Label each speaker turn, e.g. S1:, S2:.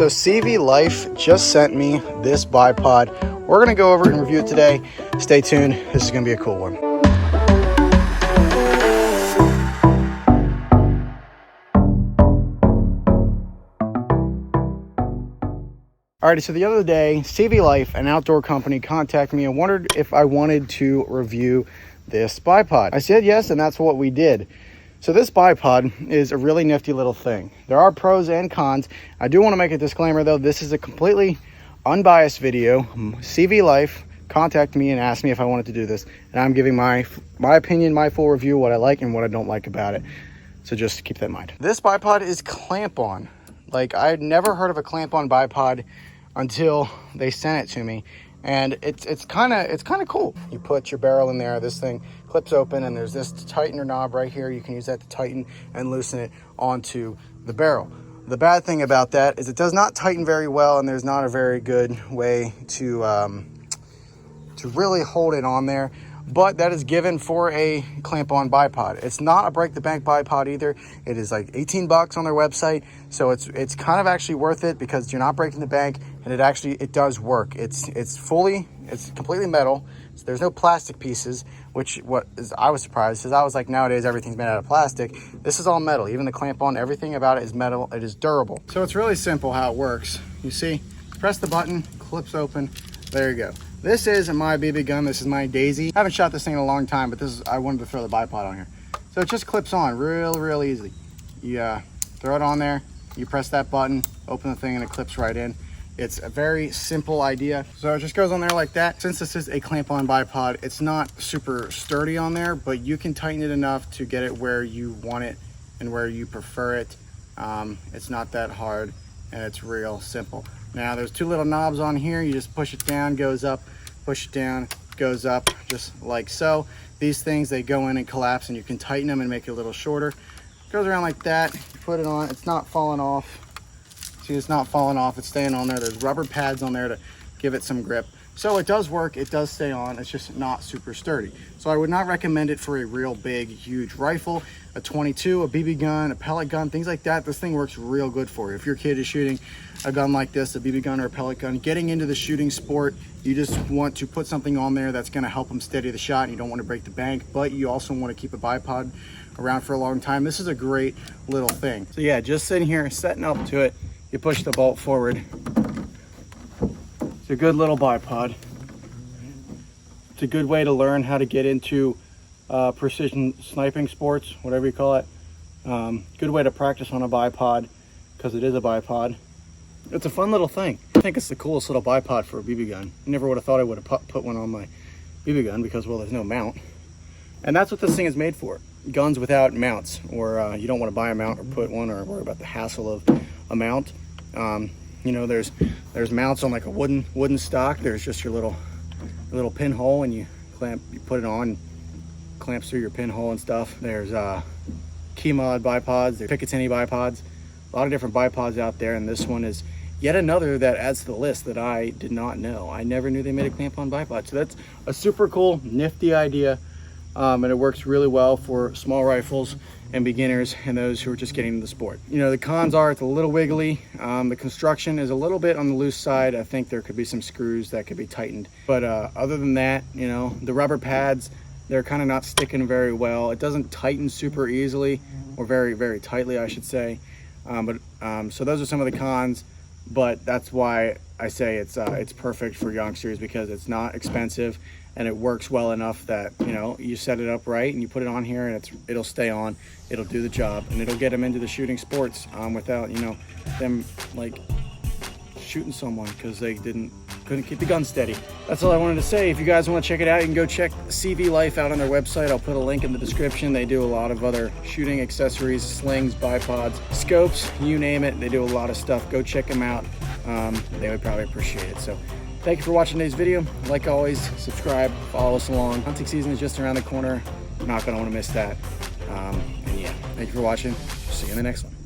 S1: So CVLife just sent me this bipod. We're gonna go over it and review it today. Stay tuned, this is gonna be a cool one. Alrighty, so the other day, CVLife, an outdoor company, contacted me and wondered if I wanted to review this bipod. I said yes, and that's what we did. So this bipod is a really nifty little thing. There are pros and cons. I do want to make a disclaimer though, this is a completely unbiased video. CVLife contacted me and asked me if I wanted to do this, and I'm giving my opinion, my full review, what I like and what I don't like about it. So just keep that in mind. This bipod is clamp-on. Like, I had never heard of a clamp-on bipod until they sent it to me, and it's kind of cool. You put your barrel in there, this thing clips open, and there's this tightener knob right here. You can use that to tighten and loosen it onto the barrel. The bad thing about that is it does not tighten very well, and there's not a very good way to really hold it on there. But that is given for a clamp-on bipod. It's not a break-the-bank bipod either. It is like 18 bucks on their website, so it's kind of actually worth it because you're not breaking the bank, and it does work. It's completely metal, so there's no plastic pieces, I was surprised because I was like, nowadays everything's made out of plastic. This is all metal. Even the clamp-on, everything about it is metal. It is durable. So it's really simple how it works. You see, press the button, clips open. There you go. This is my BB gun. This is my Daisy. I haven't shot this thing in a long time, but I wanted to throw the bipod on here. So it just clips on real easily. You throw it on there, you press that button, open the thing, and it clips right in. It's a very simple idea. So it just goes on there like that. Since this is a clamp-on bipod, it's not super sturdy on there, but you can tighten it enough to get it where you want it and where you prefer it. It's not that hard, and it's real simple. Now there's two little knobs on here. You just push it down, goes up, push it down, goes up, just like so. These things, they go in and collapse, and you can tighten them and make it a little shorter. It goes around like that. You put it on, it's not falling off. See, it's not falling off, it's staying on there. There's rubber pads on there to give it some grip. So it does work, it does stay on, it's just not super sturdy. So I would not recommend it for a real big, huge rifle, a 22, a BB gun, a pellet gun, things like that. This thing works real good for you. If your kid is shooting a gun like this, a BB gun or a pellet gun, getting into the shooting sport, you just want to put something on there that's gonna help them steady the shot, and you don't wanna break the bank, but you also wanna keep a bipod around for a long time. This is a great little thing. So yeah, just sitting here, setting up to it, you push the bolt forward. It's a good little bipod. It's a good way to learn how to get into precision sniping sports, whatever you call it. Good way to practice on a bipod because it is a bipod. It's a fun little thing. I think it's the coolest little bipod for a BB gun. I never would have thought I would have put one on my BB gun because, well, there's no mount. And that's what this thing is made for. Guns without mounts, or you don't want to buy a mount or put one or worry about the hassle of a mount. You know, there's mounts on like a wooden stock. There's just your little pinhole, and you put it on, clamps through your pinhole and stuff. There's key mod bipods, there's Picatinny bipods, a lot of different bipods out there, and this one is yet another that adds to the list that I did not know. I never knew they made a clamp-on bipod. So that's a super cool, nifty idea, and it works really well for small rifles and beginners and those who are just getting into the sport. You know, the cons are it's a little wiggly. The construction is a little bit on the loose side. I think there could be some screws that could be tightened. But other than that, you know, the rubber pads, they're kind of not sticking very well. It doesn't tighten super easily, or very tightly, I should say. So those are some of the cons, but that's why I say it's perfect for youngsters, because it's not expensive and it works well enough that, you know, you set it up right and you put it on here and it'll stay on, it'll do the job, and it'll get them into the shooting sports without, you know, them like shooting someone because they couldn't keep the gun steady. That's all I wanted to say. If you guys want to check it out, you can go check CVLife out on their website. I'll put a link in the description. They do a lot of other shooting accessories, slings, bipods, scopes, you name it. They do a lot of stuff. Go check them out. They would probably appreciate it. So thank you for watching today's video. Like always, subscribe, follow us along. Hunting season is just around the corner. You're not going to want to miss that. And yeah, thank you for watching. See you in the next one.